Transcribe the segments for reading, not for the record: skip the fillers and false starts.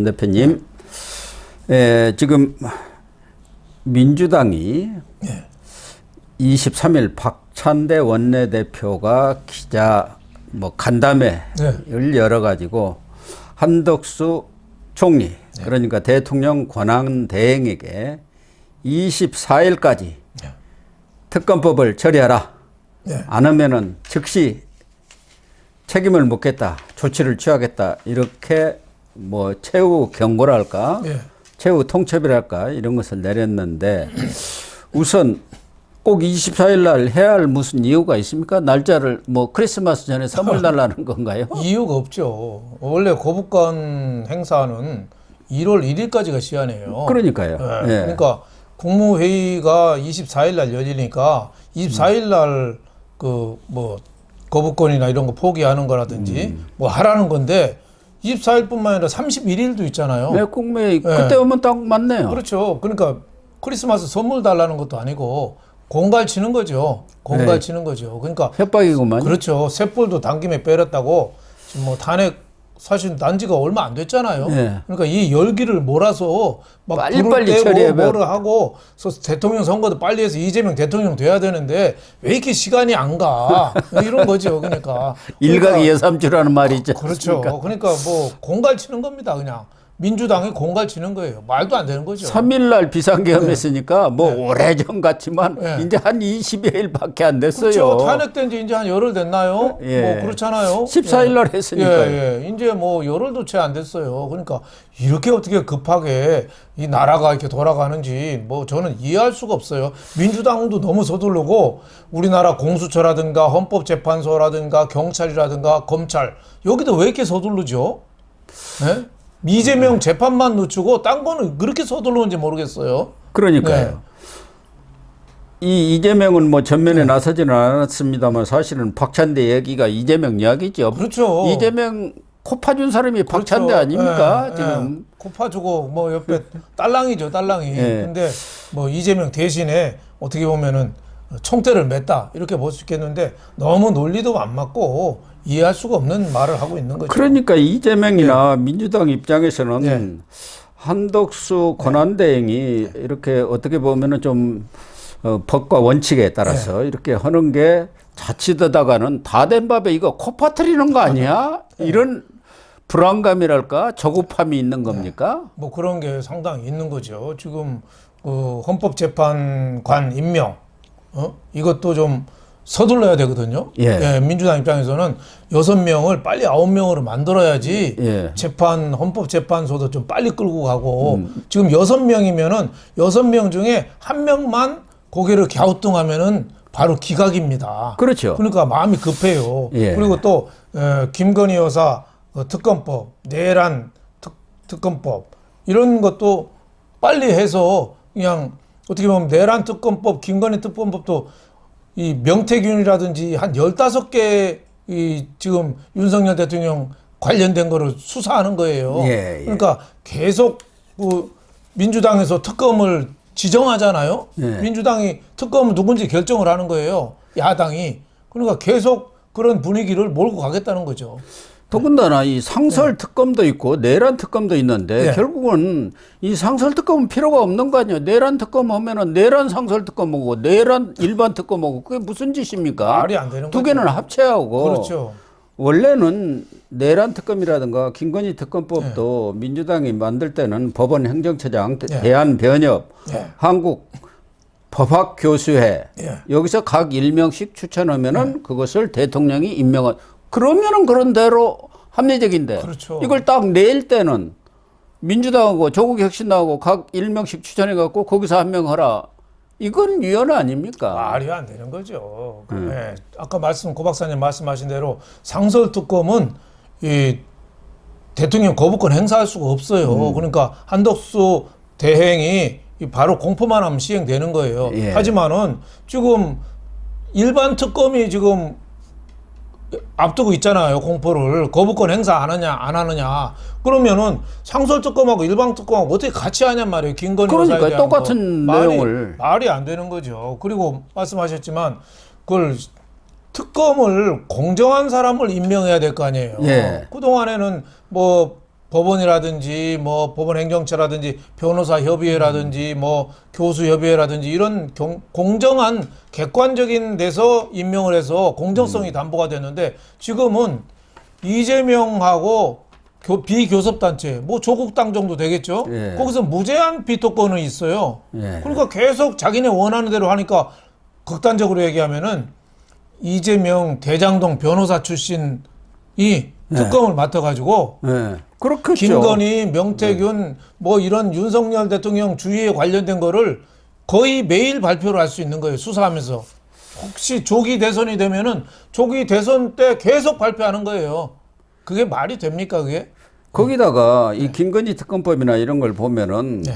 대표님, 지금 민주당이 23일 박찬대 원내대표가 기자 간담회를 열어가지고 한덕수 총리, 그러니까 대통령 권한대행에게 24일까지 특검법을 처리하라. 안 하면은 즉시 책임을 묻겠다, 조치를 취하겠다, 이렇게 최후 경고랄까, 최후 통첩이랄까, 이런 것을 내렸는데, 우선 꼭 24일 날 해야 할 무슨 이유가 있습니까? 날짜를 크리스마스 전에 선물 달라는 건가요? 이유가 없죠. 원래 거부권 행사는 1월 1일까지가 시한이에요. 그러니까요. 그러니까 국무회의가 24일 날 열리니까 24일 날 거부권이나 이런 거 포기하는 거라든지 하라는 건데, 24일뿐만 아니라 31일도 있잖아요. 네, 국무회의 그때 오면 딱 맞네요. 그렇죠. 그러니까 크리스마스 선물 달라는 것도 아니고 공갈 치는 거죠. 공갈 치는 거죠. 그러니까 협박이구만. 그렇죠. 셋볼도 당김에 빼렸다고 지금 탄핵 사실 난 지가 얼마 안 됐잖아요. 그러니까 이 열기를 몰아서 막 빨리 처리해 뭐를 하고 대통령 선거도 빨리 해서 이재명 대통령 돼야 되는데 왜 이렇게 시간이 안 가? 이런 거죠. 그러니까 일각이 예삼주라는 말이 있죠. 그렇죠. 그러니까 공갈 치는 겁니다. 그냥 민주당이 공갈 치는 거예요. 말도 안 되는 거죠. 3일 날 비상계엄했으니까 오래전 같지만 이제 한 20여일밖에 안 됐어요. 그렇죠. 탄핵된 지 이제 한 열흘 됐나요? 그렇잖아요. 14일 날 했으니까요. 이제 열흘도 채 안 됐어요. 그러니까 이렇게 어떻게 급하게 이 나라가 이렇게 돌아가는지 저는 이해할 수가 없어요. 민주당도 너무 서두르고 우리나라 공수처라든가 헌법재판소라든가 경찰이라든가 검찰, 여기도 왜 이렇게 서두르죠? 네? 이재명 재판만 늦추고 딴 거는 그렇게 서두르는지 모르겠어요. 그러니까요. 이 이재명은 전면에 나서지는 않았습니다만 사실은 박찬대 얘기가 이재명 이야기죠. 그렇죠. 이재명 코 파준 사람이 박찬대 아닙니까? 지금 코 파주고 옆에 딸랑이죠, 딸랑이. 근데 이재명 대신에 어떻게 보면은 총대를 맸다, 이렇게 볼 수 있겠는데, 너무 논리도 안 맞고 이해할 수가 없는 말을 하고 있는 거죠. 그러니까 이재명이나 민주당 입장에서는 한덕수 권한대행이 이렇게 어떻게 보면은 좀 법과 원칙에 따라서 이렇게 하는 게 자칫하다가는 다 된 밥에 이거 코 파트리는 거 아니야? 이런 불안감이랄까, 조급함이 있는 겁니까? 그런 게 상당히 있는 거죠. 지금 헌법재판관 임명, 이것도 좀 서둘러야 되거든요. 민주당 입장에서는 6명을 빨리 9명으로 만들어야지 헌법재판소도 좀 빨리 끌고 가고, 지금 6명이면은 6명 중에 1명만 고개를 갸우뚱하면은 바로 기각입니다. 그렇죠. 그러니까 마음이 급해요. 그리고 또 김건희 여사 특검법, 내란 특검법, 이런 것도 빨리 해서 그냥 어떻게 보면 내란 특검법, 김건희 특검법도 이 명태균이라든지 한 15개 지금 윤석열 대통령 관련된 거를 수사하는 거예요. 그러니까 계속 민주당에서 특검을 지정하잖아요. 민주당이 특검은 누군지 결정을 하는 거예요, 야당이. 그러니까 계속 그런 분위기를 몰고 가겠다는 거죠. 더군다나 이 상설 특검도 있고 내란 특검도 있는데 결국은 이 상설 특검은 필요가 없는 거 아니에요. 내란 특검 하면은 내란 상설 특검하고 내란 일반 특검하고 그게 무슨 짓입니까? 말이 안 되는 거죠. 두 개는 합체하고. 그렇죠. 원래는 내란 특검이라든가 김건희 특검법도 민주당이 만들 때는 법원 행정처장, 대한변협, 한국 법학교수회 여기서 각 1명씩 추천하면은 그것을 대통령이 임명한, 그러면은 그런 대로 합리적인데, 그렇죠. 이걸 딱 낼 때는 민주당하고 조국혁신당하고 각 1명씩 추천해갖고 거기서 한 명 하라. 이건 위헌 아닙니까? 말이 안 되는 거죠. 아까 고 박사님 말씀하신 대로 상설특검은 이 대통령 거부권 행사할 수가 없어요. 그러니까 한덕수 대행이 바로 공포만 하면 시행되는 거예요. 하지만은 지금 일반 특검이 지금 앞두고 있잖아요. 공포를. 거부권 행사 안 하냐 안 하느냐. 그러면은 상설특검하고 일반특검하고 어떻게 같이 하냔 말이에요. 김건희 여사에 그러니까 대한 똑같은 내용을. 말이 안 되는 거죠. 그리고 말씀하셨지만 그걸 특검을 공정한 사람을 임명해야 될 거 아니에요. 그동안에는 법원이라든지 뭐 법원행정처라든지 변호사 협의회라든지 뭐 교수 협의회라든지 이런 공정한 객관적인 데서 임명을 해서 공정성이 담보가 됐는데 지금은 이재명하고 비교섭단체 뭐 조국당 정도 되겠죠. 예. 거기서 무제한 비토권은 있어요. 예. 그러니까 계속 자기네 원하는 대로 하니까 극단적으로 얘기하면은 이재명 대장동 변호사 출신이 특검을 맡아가지고 네. 그렇겠죠. 김건희, 명태균 뭐 이런 윤석열 대통령 주위에 관련된 거를 거의 매일 발표를 할 수 있는 거예요. 수사하면서. 혹시 조기 대선이 되면은 조기 대선 때 계속 발표하는 거예요. 그게 말이 됩니까, 그게? 거기다가 이 김건희 특검법이나 이런 걸 보면은 네.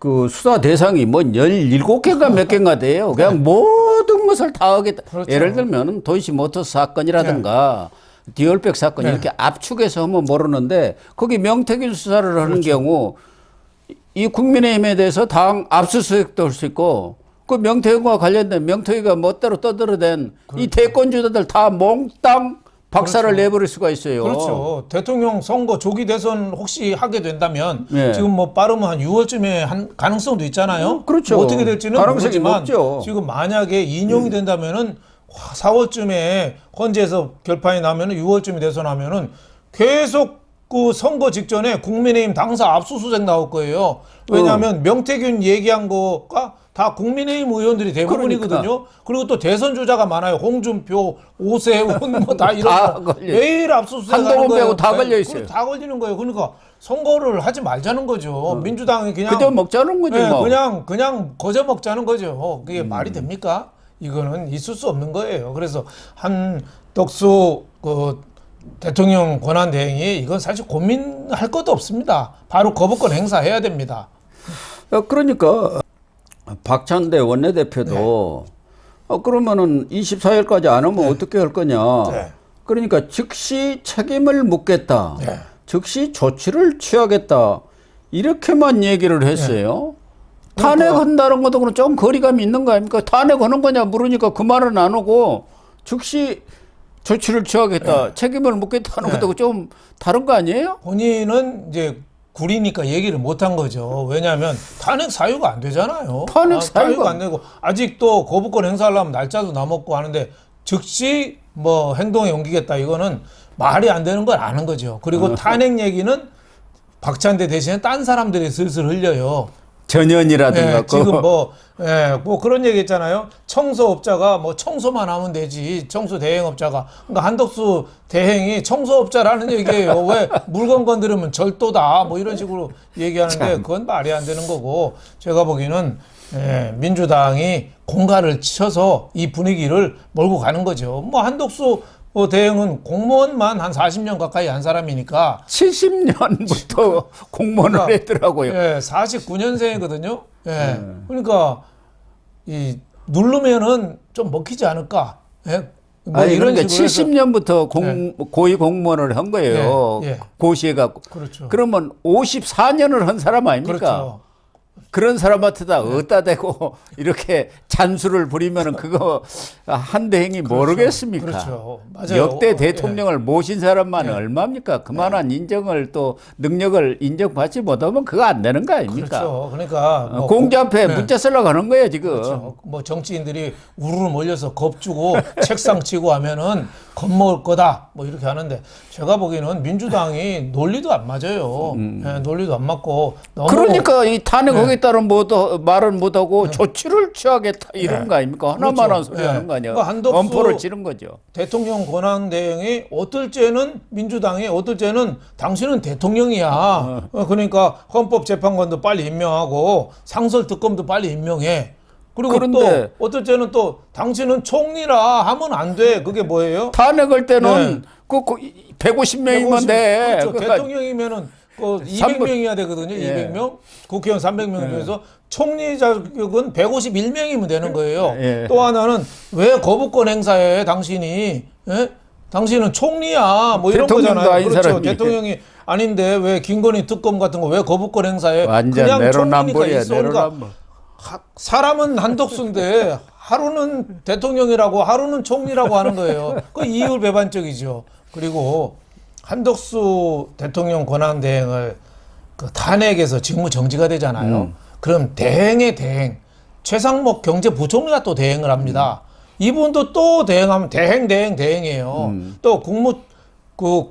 그 수사 대상이 뭐 17개인가 몇 개인가 돼요. 그냥 모든 것을 다 하겠다. 그렇죠. 예를 들면 도이치모터스 사건이라든가 디올백 사건 이렇게 압축해서 하면 모르는데 거기 명태균 수사를 하는 경우 이 국민의힘에 대해서 당 압수수색도 할 수 있고 그 명태균과 관련된 명태균가 멋대로 떠들어댄 이 대권주자들 다 몽땅 박살을 내버릴 수가 있어요. 그렇죠. 대통령 선거 조기 대선 혹시 하게 된다면 네. 지금 뭐 빠르면 한 6월쯤에 한 가능성도 있잖아요. 그렇죠. 뭐 어떻게 될지는 가능성이 모르지만 높죠. 지금 만약에 인용이 된다면은 4월쯤에 헌재에서 결판이 나면은 6월쯤에 대선하면은 계속 그 선거 직전에 국민의힘 당사 압수수색 나올 거예요. 왜냐하면 명태균 얘기한 거가 다 국민의힘 의원들이 대부분이거든요. 그러니까. 그리고 또 대선 주자가 많아요. 홍준표, 오세훈 뭐 다 이런 다 거 걸려. 매일 압수수색 한동훈 하는 거예요. 빼고 다 걸려 있어요. 다 걸리는 거예요. 그러니까 선거를 하지 말자는 거죠. 민주당이 그냥 그저 먹자는 거지 네, 뭐. 그냥 거저 먹자는 거죠. 그게 말이 됩니까? 이거는 있을 수 없는 거예요. 그래서 한덕수 그 대통령 권한 대행이 이건 사실 고민할 것도 없습니다. 바로 거부권 행사해야 됩니다. 그러니까 박찬대 원내대표도 그러면은 24일까지 안 하면 어떻게 할 거냐. 네. 그러니까 즉시 책임을 묻겠다. 네. 즉시 조치를 취하겠다. 이렇게만 얘기를 했어요. 탄핵한다는 것도 그럼 좀 거리감이 있는 거 아닙니까? 탄핵하는 거냐 물으니까 그 말은 안 하고 즉시 조치를 취하겠다. 책임을 묻겠다는 것도 좀 다른 거 아니에요? 본인은 이제 구리니까 얘기를 못한 거죠. 왜냐하면 탄핵 사유가 안 되잖아요. 탄핵 사유가 안 되고 아직도 거부권 행사하려면 날짜도 남았고 하는데 즉시 뭐 행동에 옮기겠다 이거는 말이 안 되는 걸 아는 거죠. 그리고 탄핵 얘기는 박찬대 대신에 딴 사람들이 슬슬 흘려요. 전현이라든가. 지금 뭐 그런 얘기 있잖아요. 청소업자가 뭐 청소만 하면 되지. 청소 대행업자가. 그러니까 한덕수 대행이 청소업자라는 얘기예요. 왜 물건 건드리면 절도다. 뭐 이런 식으로 얘기하는데 그건 말이 안 되는 거고 제가 보기에는 민주당이 공갈을 쳐서 이 분위기를 몰고 가는 거죠. 뭐 한덕수 대행은 공무원만 한 40년 가까이 한 사람이니까 70년부터 공무원을 그러니까, 했더라고요. 49년생이거든요. 그러니까 이 누르면은 좀 먹히지 않을까. 뭐 아니, 이런 그러니까 식으로 70년부터 고위 공무원을 한 거예요. 고시해 갖고. 그렇죠. 그러면 54년을 한 사람 아닙니까? 그렇죠. 그런 사람한테다 어디다 대고 이렇게 잔수를 부리면은 그거 한 대행이 모르겠습니까? 그렇죠. 맞아요. 역대 대통령을 모신 사람만 얼마입니까? 그만한 인정을 또 능력을 인정받지 못하면 그거 안 되는 거 아닙니까? 그렇죠. 그러니까 뭐 공자 앞에 문자 쓰려고 하는 거예요 지금. 그렇죠. 뭐 정치인들이 우르르 몰려서 겁주고 책상 치고 하면은 겁먹을 거다 뭐 이렇게 하는데 제가 보기에는 민주당이 논리도 안 맞아요. 논리도 안 맞고 너무 그러니까 이 탄핵하겠다는 말은 못하고 조치를 취하겠다 이런 거 아닙니까? 하나만 한 소리 하는 거 아니야. 그러니까 한덕수 엄포를 치는 거죠. 대통령 권한 대행이 어떨 때는 민주당이 어떨 때는 당신은 대통령이야. 그러니까 헌법재판관도 빨리 임명하고 상설특검도 빨리 임명해. 그리고 그런데 또 어떨 때는 또 당신은 총리라 하면 안 돼. 그게 뭐예요? 탄핵할 때는 그 150명이면 돼. 그렇죠. 대통령이면은 200명이야 되거든요. 예. 200명. 국회의원 300명 중에서 총리 자격은 151명이면 되는 거예요. 예. 또 하나는 왜 거부권 행사해 당신이? 예? 당신은 총리야. 뭐 이런 거잖아요. 아닌 그렇죠. 사람이. 대통령이 아닌데 왜 김건희 특검 같은 거 왜 거부권 행사해? 완전 그냥 내로남불이야. 총리니까 있어. 그러니까 내로남불. 사람은 한덕수인데 하루는 대통령이라고 하루는 총리라고 하는 거예요. 그 이율배반적이죠. 그리고 한덕수 대통령 권한대행을 그 탄핵에서 직무 정지가 되잖아요. 그럼 대행의 대행, 최상목 경제부총리가 또 대행을 합니다. 이분도 또 대행하면 대행이에요. 또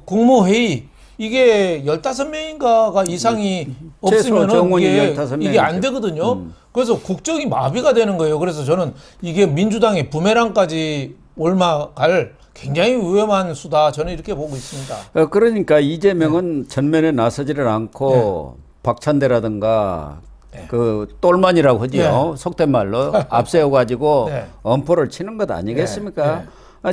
국무회의, 이게 15명인가가 이상이 없으면 이게 안 되거든요. 그래서 국정이 마비가 되는 거예요. 그래서 저는 이게 민주당의 부메랑까지 옮아갈 굉장히 위험한 수다, 저는 이렇게 보고 있습니다. 그러니까 이재명은 전면에 나서지를 않고 박찬대라든가 그 똘만이라고 하지요. 속된 말로 앞세워가지고 엄포를 치는 것 아니겠습니까?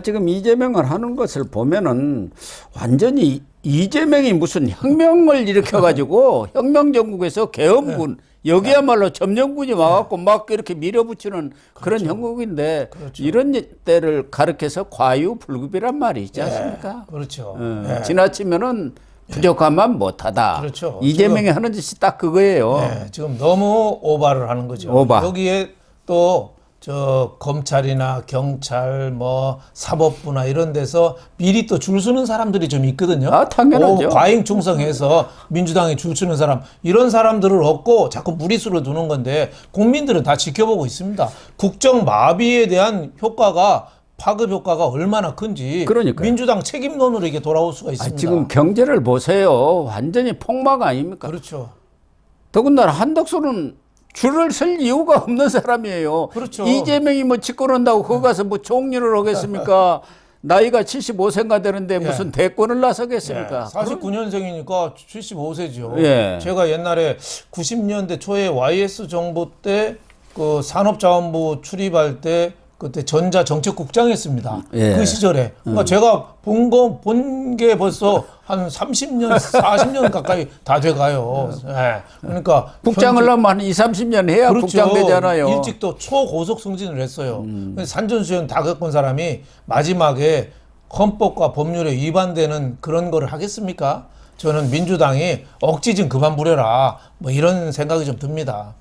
지금 이재명을 하는 것을 보면은 완전히 이재명이 무슨 혁명을 일으켜가지고 혁명정국에서 계엄군 여기야말로 점령군이 와갖고 막 이렇게 밀어붙이는 그런 형국인데 이런 때를 가르쳐서 과유불급이란 말이 있지 않습니까? 그렇죠. 지나치면은 부족하면 못하다. 그렇죠. 이재명이 하는 짓이 딱 그거예요. 지금 너무 오바를 하는 거죠. 오바. 여기에 또 저 검찰이나 경찰, 뭐 사법부나 이런 데서 미리 또 줄 서는 사람들이 좀 있거든요. 당연하죠. 과잉 충성해서 민주당에 줄 서는 사람, 이런 사람들을 얻고 자꾸 무리수로 두는 건데 국민들은 다 지켜보고 있습니다. 국정 마비에 대한 효과가, 파급 효과가 얼마나 큰지. 그러니까요. 민주당 책임론으로 이게 돌아올 수가 있습니다. 지금 경제를 보세요. 완전히 폭막 아닙니까? 그렇죠. 더군다나 한덕수는 줄을 설 이유가 없는 사람이에요. 그렇죠. 이재명이 뭐 집권한다고 거기 가서 뭐 총리를 하겠습니까? 나이가 75세가 되는데 무슨 대권을 나서겠습니까? 49년생이니까 75세죠. 예. 제가 옛날에 90년대 초에 YS 정부 때 그 산업자원부 출입할 때 그때 전자정책국장 했습니다. 그 시절에. 그러니까 제가 본 게 벌써 한 30년, 40년 가까이 다 돼가요. 그러니까. 국장을 하면 한 20, 30년 해야 그렇죠. 국장 되잖아요. 일찍 또 초고속 승진을 했어요. 산전수전 다 겪은 사람이 마지막에 헌법과 법률에 위반되는 그런 거를 하겠습니까? 저는 민주당이 억지 좀 그만 부려라, 뭐 이런 생각이 좀 듭니다.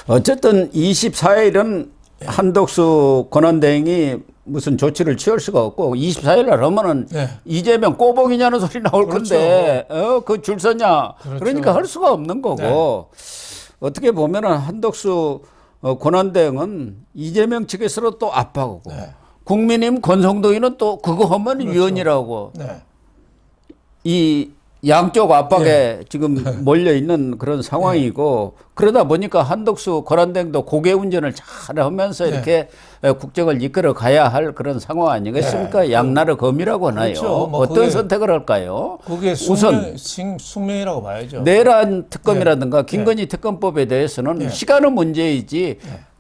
어쨌든 24일은 한덕수 권한대행이 무슨 조치를 취할 수가 없고 24일 날 하면은 이재명 꼬봉이냐는 소리 나올 건데 그 줄 서냐. 그러니까 할 수가 없는 거고 어떻게 보면은 한덕수 권한대행은 이재명 측에서 또 압박하고 국민의힘 권성동이는 또 그거 하면 위헌이라고 이 양쪽 압박에 지금 몰려 있는 그런 상황이고 그러다 보니까 한덕수 권한대행도 고개 운전을 잘 하면서 이렇게 국정을 이끌어 가야 할 그런 상황 아니겠습니까? 양날의 검이라고 하나요? 그렇죠. 뭐 어떤 선택을 할까요? 그게 숙명이라고 봐야죠. 내란 특검이라든가 김건희 특검법에 대해서는 시간의 문제이지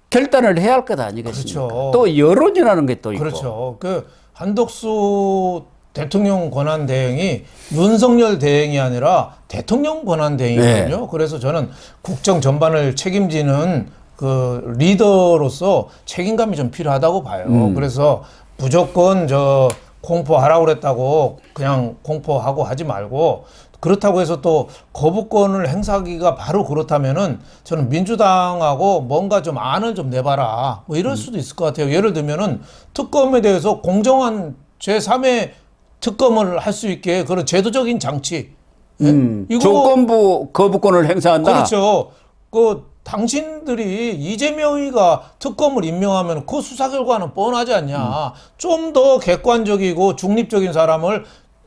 결단을 해야 할 것 아니겠습니까? 그렇죠. 또 여론이라는 게 또 있고. 그렇죠. 그 한덕수 대통령 권한 대행이 윤석열 대행이 아니라 대통령 권한 대행이거든요. 그래서 저는 국정 전반을 책임지는 그 리더로서 책임감이 좀 필요하다고 봐요. 그래서 무조건 저 공포하라고 그랬다고 그냥 공포하고 하지 말고, 그렇다고 해서 또 거부권을 행사하기가 바로 그렇다면은 저는 민주당하고 뭔가 좀 안을 좀 내봐라, 뭐 이럴 수도 있을 것 같아요. 예를 들면은 특검에 대해서 공정한 제3의 특검을 할 수 있게 그런 제도적인 장치. 이거 조건부 거부권을 행사한다. 그렇죠. 그 당신들이 이재명이가 특검을 임명하면 그 수사 결과는 뻔하지 않냐. 좀 더 객관적이고 중립적인 사람을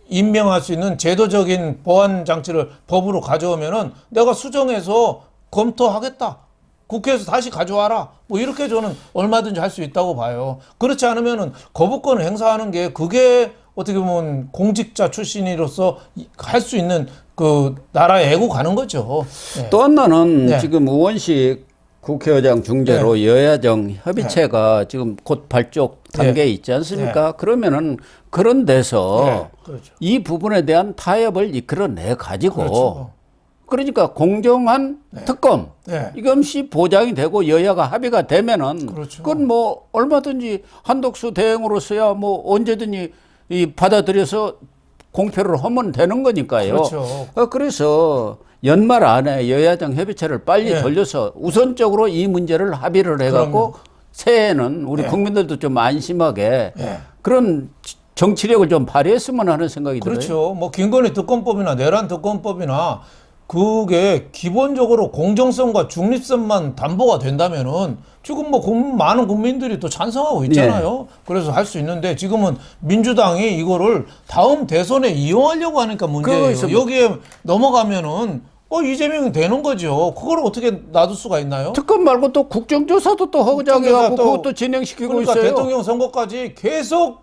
임명할 수 있는 제도적인 보완 장치를 법으로 가져오면은 내가 수정해서 검토하겠다. 국회에서 다시 가져와라. 뭐 이렇게 저는 얼마든지 할 수 있다고 봐요. 그렇지 않으면은 거부권을 행사하는 게 그게 어떻게 보면 공직자 출신으로서 할 수 있는 그 나라의 애고 가는 거죠. 또 하나는 지금 의원식 국회의장 중재로 여야정 협의체가 지금 곧 발족 단계에 있지 않습니까? 그러면은 그런 데서 그렇죠. 이 부분에 대한 타협을 이끌어내 가지고 그러니까 공정한 특검 이것이 보장이 되고 여야가 합의가 되면은 그건 뭐 얼마든지 한덕수 대행으로서야 뭐 언제든지 받아들여서 공표를 하면 되는 거니까요. 그렇죠. 그래서 연말 안에 여야정 협의체를 빨리 돌려서 우선적으로 이 문제를 합의를 해갖고 새해에는 우리 국민들도 좀 안심하게 그런 정치력을 좀 발휘했으면 하는 생각이 들어요. 그렇죠. 뭐 김건희 특검법이나 내란 특검법이나 그게 기본적으로 공정성과 중립성만 담보가 된다면은 지금 뭐 많은 국민들이 또 찬성하고 있잖아요. 그래서 할 수 있는데 지금은 민주당이 이거를 다음 대선에 이용하려고 하니까 문제예요. 여기에 넘어가면은 이재명이 되는 거죠. 그걸 어떻게 놔둘 수가 있나요? 특검 말고 또 국정조사도 또 허구장해 갖고 그것도 진행시키고 그러니까 있어요. 대통령 선거까지 계속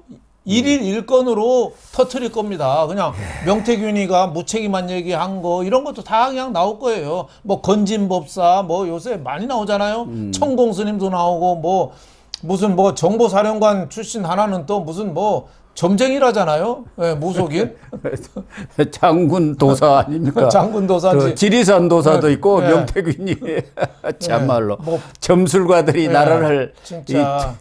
일일 일건으로 터트릴 겁니다. 그냥 명태균이가 무책임한 얘기한 거 이런 것도 다 그냥 나올 거예요. 뭐 건진법사 뭐 요새 많이 나오잖아요. 천공스님도 나오고 뭐 무슨 뭐 정보사령관 출신 하나는 또 무슨 뭐 점쟁이라잖아요. 네, 무속인. 장군 도사 아닙니까? 장군 도사인지. 지리산 도사도 있고 네. 명태균이 참말로 뭐 점술가들이 나라를 진짜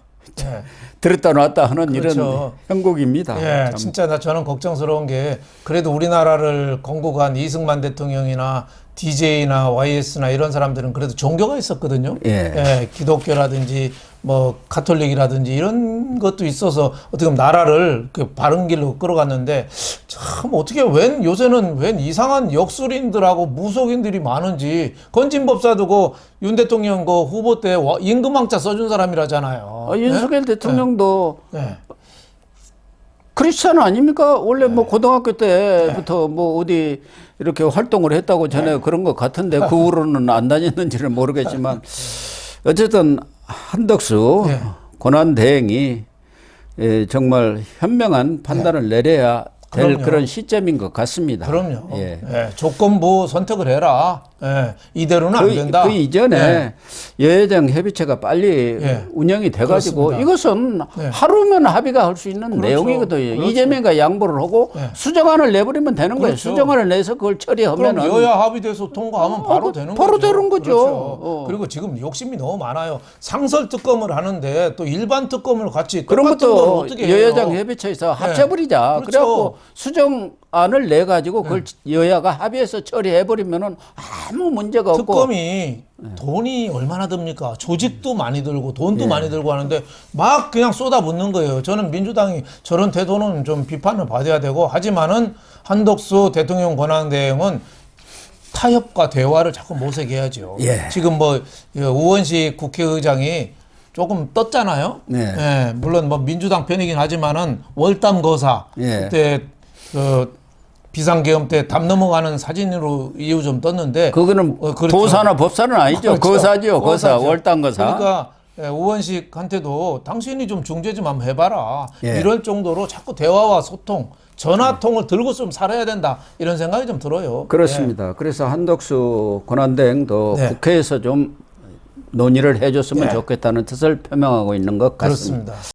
들었다 놨다 하는 그렇죠. 이런 형국입니다. 예, 진짜 저는 걱정스러운 게 그래도 우리나라를 건국한 이승만 대통령이나 DJ나 YS나 이런 사람들은 그래도 종교가 있었거든요. 예. 기독교라든지 뭐 가톨릭이라든지 이런 것도 있어서 어떻게 보면 나라를 그 바른 길로 끌어갔는데 참 어떻게 요새는 웬 이상한 역술인들하고 무속인들이 많은지 건진법사도 윤 대통령 후보 때 임금왕자 써준 사람이라잖아요. 윤석열 대통령도 네. 크리스찬 아닙니까? 원래 뭐 고등학교 때부터 뭐 어디 이렇게 활동을 했다고 전에 그런 것 같은데 그 후로는 안 다녔는지는 모르겠지만 어쨌든 한덕수 권한대행이 정말 현명한 판단을 내려야 될 그럼요. 그런 시점인 것 같습니다. 그럼요. 예. 조건부 선택을 해라. 이대로는 안 된다. 그 이전에 여야정 협의체가 빨리 운영이 돼가지고 그렇습니다. 이것은 하루면 합의가 할 수 있는 그렇죠. 내용이거든요. 그렇죠. 이재명과 양보를 하고 수정안을 내버리면 되는 거예요. 그렇죠. 수정안을 내서 그걸 처리하면 그럼 여야 합의돼서 통과하면 바로 되는 거죠. 바로 되는 거죠. 그렇죠. 그리고 지금 욕심이 너무 많아요. 상설 특검을 하는데 또 일반 특검을 같이 그런 똑같은 걸 것도 어떻게 해요? 여야정 협의체에서 합쳐버리자. 그렇죠. 그래갖고 수정안을 내 가지고 그걸 여야가 합의해서 처리해버리면은 아무 문제가 없고. 특검이 돈이 얼마나 듭니까? 조직도 많이 들고 돈도 많이 들고 하는데 막 그냥 쏟아붓는 거예요. 저는 민주당이 저런 태도는 좀 비판을 받아야 되고 하지만은 한덕수 대통령 권한대행은 타협과 대화를 자꾸 모색해야죠. 지금 뭐 우원식 국회의장이 조금 떴잖아요. 물론 뭐 민주당 편이긴 하지만은 월담 거사 그때 비상계엄 때 담 넘어가는 사진으로 이후 좀 떴는데 그거는 그렇죠. 도사나 법사는 아니죠. 그렇죠. 거사죠. 거사. 거사죠. 월당 거사. 그러니까 우원식한테도 당신이 좀 중재 좀 한번 해봐라. 이럴 정도로 자꾸 대화와 소통, 전화통을 들고 좀 살아야 된다. 이런 생각이 좀 들어요. 그렇습니다. 그래서 한덕수 권한대행도 국회에서 좀 논의를 해줬으면 좋겠다는 뜻을 표명하고 있는 것 같습니다. 그렇습니다.